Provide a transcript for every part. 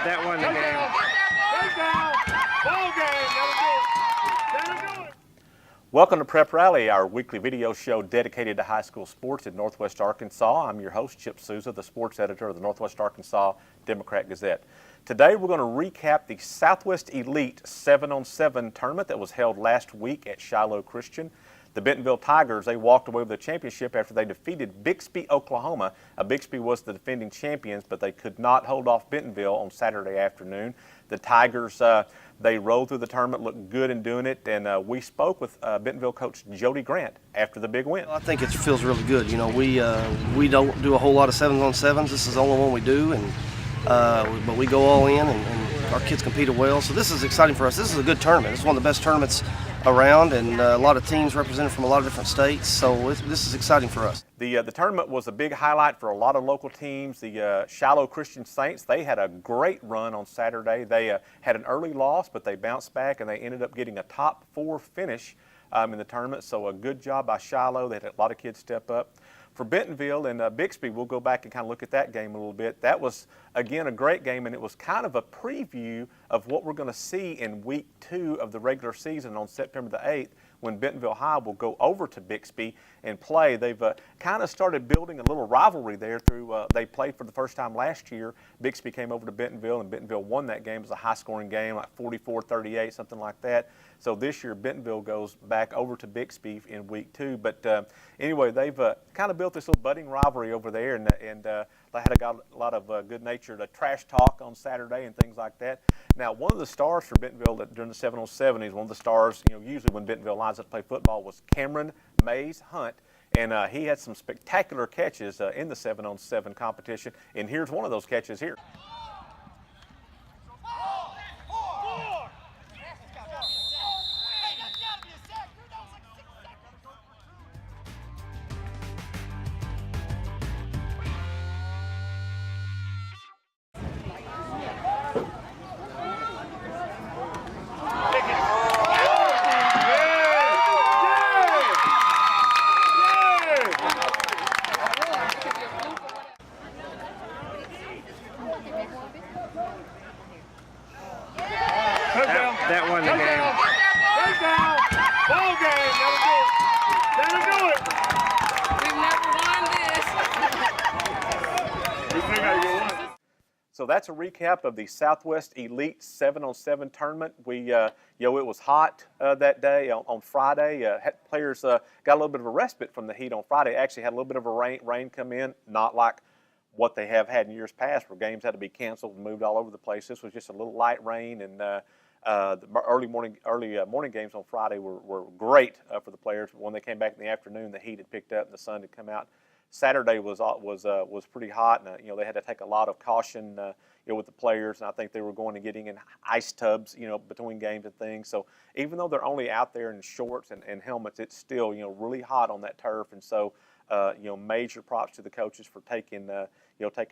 That won the game. Ball game. That'll do it. Welcome to Prep Rally, our weekly video show dedicated to high school sports in Northwest Arkansas. I'm your host, Chip Souza, the sports editor of the Northwest Arkansas Democrat-Gazette. Today we're going to recap the Southwest Elite 7-on-7 tournament that was held last week at Shiloh Christian. The Bentonville Tigers, they walked away with the championship after they defeated Bixby, Oklahoma. Bixby was the defending champions, but they could not hold off Bentonville on Saturday afternoon. The Tigers, they rolled through the tournament, looked good in doing it, and we spoke with Bentonville coach Jody Grant after the big win. I think it feels really good. You know, we don't do a whole lot of 7-on-7s. This is the only one we do, and but we go all in, and our kids competed well. So this is exciting for us. This is a good tournament. It's one of the best tournaments around, and a lot of teams represented from a lot of different states. So this is exciting for us. The tournament was a big highlight for a lot of local teams. The Shiloh Christian Saints, they had a great run on Saturday. They had an early loss, but they bounced back, and they ended up getting a top 4 finish in the tournament. So a good job by Shiloh. They had a lot of kids step up. For Bentonville and Bixby, we'll go back and kind of look at that game a little bit. That was, again, a great game, and it was kind of a preview of what we're going to see in week 2 of the regular season on September the 8th, when Bentonville High will go over to Bixby and play. They've kind of started building a little rivalry there through, they played for the first time last year. Bixby came over to Bentonville, and Bentonville won that game. It was a high-scoring game, like 44-38, something like that. So this year, Bentonville goes back over to Bixby in week 2. But anyway, they've kind of built this little budding rivalry over there, and they had a lot of good-natured trash talk on Saturday and things like that. Now, one of the stars for Bentonville during the 7-on-7, he's one of the stars, you know, usually when Bentonville lines up to play football, was Cameron Mays Hunt. And he had some spectacular catches in the 7-on-7 competition. And here's one of those catches here. That won the game. Ball game. That'll do it. We've never won this. We still gotta get one. So that's a recap of the Southwest Elite 7-on-7 tournament. It was hot that day on Friday. Players got a little bit of a respite from the heat on Friday. Actually had a little bit of a rain come in, not like what they have had in years past where games had to be canceled and moved all over the place. This was just a little light rain, and the early morning games on Friday were great for the players. But when they came back in the afternoon, the heat had picked up and the sun had come out. Saturday was pretty hot, and they had to take a lot of caution with the players, and I think they were going and getting in ice tubs between games and things. So even though they're only out there in shorts and helmets, it's still really hot on that turf, and so major props to the coaches for taking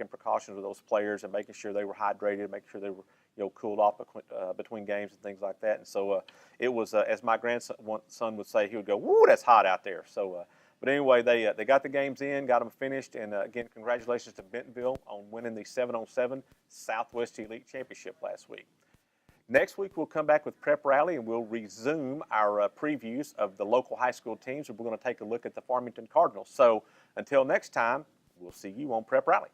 precautions with those players and making sure they were hydrated, making sure they were cooled off between games and things like that. And so it was, as my grandson would say, he would go, "Woo, that's hot out there." So, but anyway, they got the games in, got them finished, and again, congratulations to Bentonville on winning the 7-on-7 Southwest Elite Championship last week. Next week, we'll come back with Prep Rally, and we'll resume our previews of the local high school teams, and we're going to take a look at the Farmington Cardinals. So until next time, we'll see you on Prep Rally.